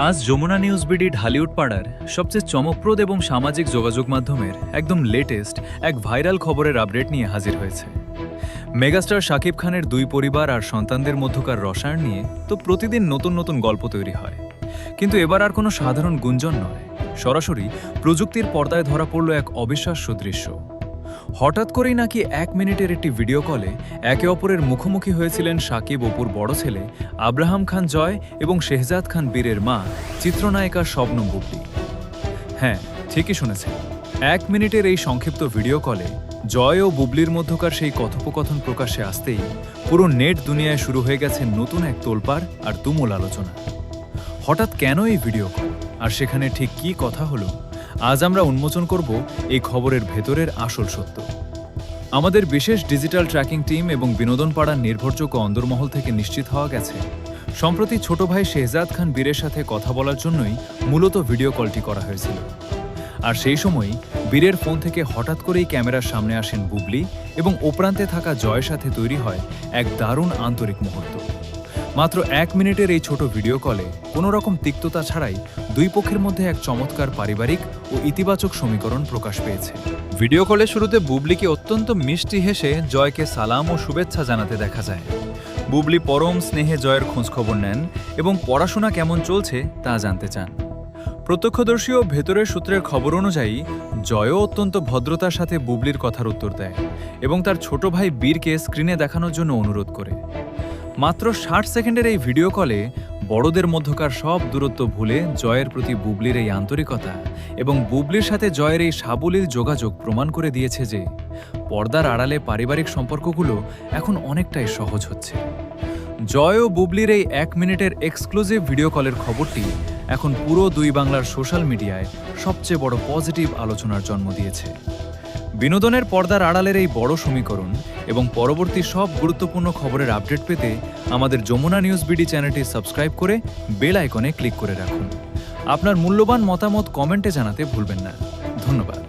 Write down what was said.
আজ Jamuna news BD Dhallywood পাড়ার সবচেয়ে চমকপ্রদ এবং সামাজিক যোগাযোগ মাধ্যমের একদম লেটেস্ট এক ভাইরাল খবরের আপডেট নিয়ে হাজির হয়েছে। মেগাস্টার শাকিব খানের দুই পরিবার আর সন্তানদের মধ্যকার রসায়ন নিয়ে তো প্রতিদিন নতুন নতুন গল্প তৈরি হয়, কিন্তু এবার আর কোনো সাধারণ গুঞ্জন নয়, সরাসরি প্রযুক্তির পর্দায় ধরা পড়ল এক অবিশ্বাস্য দৃশ্য। হঠাৎ করেই নাকি 1 মিনিটের একটি ভিডিও কলে একে অপরের মুখোমুখি হয়েছিলেন শাকিব অপুর বড় ছেলে আব্রাহাম খান জয় এবং শেহজাদ খান বীরের মা চিত্রনায়িকা শবনম বুবলি। হ্যাঁ, ঠিকই শুনেছেন, 1 মিনিটের এই সংক্ষিপ্ত ভিডিও কলে জয় ও বুবলির মধ্যকার সেই কথোপকথন প্রকাশ্যে আসতেই পুরো নেট দুনিয়ায় শুরু হয়ে গেছে নতুন এক তোলপাড় আর তুমুল আলোচনা। হঠাৎ কেন এই ভিডিও কল, আর সেখানে ঠিক কী কথা হলো, আজ আমরা উন্মোচন করব এই খবরের ভেতরের আসল সত্য। আমাদের বিশেষ ডিজিটাল ট্র্যাকিং টিম এবং বিনোদন পাড়ার নির্ভরযোগ্য অন্দরমহল থেকে নিশ্চিত হওয়া গেছে, সম্প্রতি ছোট ভাই শেহজাদ খান বীরের সাথে কথা বলার জন্যই মূলত ভিডিও কলটি করা হয়েছিল। আর সেই সময়ই বীরের ফোন থেকে হঠাৎ করেই ক্যামেরার সামনে আসেন বুবলি এবং ওপ্রান্তে থাকা জয়ের সাথে তৈরি হয় এক দারুণ আন্তরিক মুহূর্ত। মাত্র 1 মিনিটের এই ছোট ভিডিও কলে কোনো রকম তিক্ততা ছাড়াই দুই পক্ষের মধ্যে এক চমৎকার পারিবারিক ও ইতিবাচক সমীকরণ প্রকাশ পেয়েছে। ভিডিও কলের শুরুতে বুবলিকে অত্যন্ত মিষ্টি হেসে জয়কে সালাম ও শুভেচ্ছা জানাতে দেখা যায়। বুবলি পরম স্নেহে জয়ের খোঁজখবর নেন এবং পড়াশোনা কেমন চলছে তা জানতে চান। প্রত্যক্ষদর্শী ও ভেতরের সূত্রের খবর অনুযায়ী জয়ও অত্যন্ত ভদ্রতার সাথে বুবলির কথার উত্তর দেয় এবং তার ছোট ভাই বীরকে স্ক্রিনে দেখানোর জন্য অনুরোধ করে। মাত্র 60 সেকেন্ডের এই ভিডিও কলে বড়দের মধ্যকার সব দূরত্ব ভুলে জয়ের প্রতি বুবলির এই আন্তরিকতা এবং বুবলির সাথে জয়ের এই সাবলীল যোগাযোগ প্রমাণ করে দিয়েছে যে পর্দার আড়ালে পারিবারিক সম্পর্কগুলো এখন অনেকটাই সহজ হচ্ছে। জয় ও বুবলির এই 1 মিনিটের এক্সক্লুসিভ ভিডিও কলের খবরটি এখন পুরো দুই বাংলার সোশ্যাল মিডিয়ায় সবচেয়ে বড় পজিটিভ আলোচনার জন্ম দিয়েছে। বিনোদনের পর্দার আড়ালের এই বড় সমীকরণ এবং পরবর্তী সব গুরুত্বপূর্ণ খবরের আপডেট পেতে আমাদের যমুনা নিউজ বিডি চ্যানেলটি সাবস্ক্রাইব করে বেল আইকনে ক্লিক করে রাখুন। আপনার মূল্যবান মতামত কমেন্টে জানাতে ভুলবেন না। ধন্যবাদ।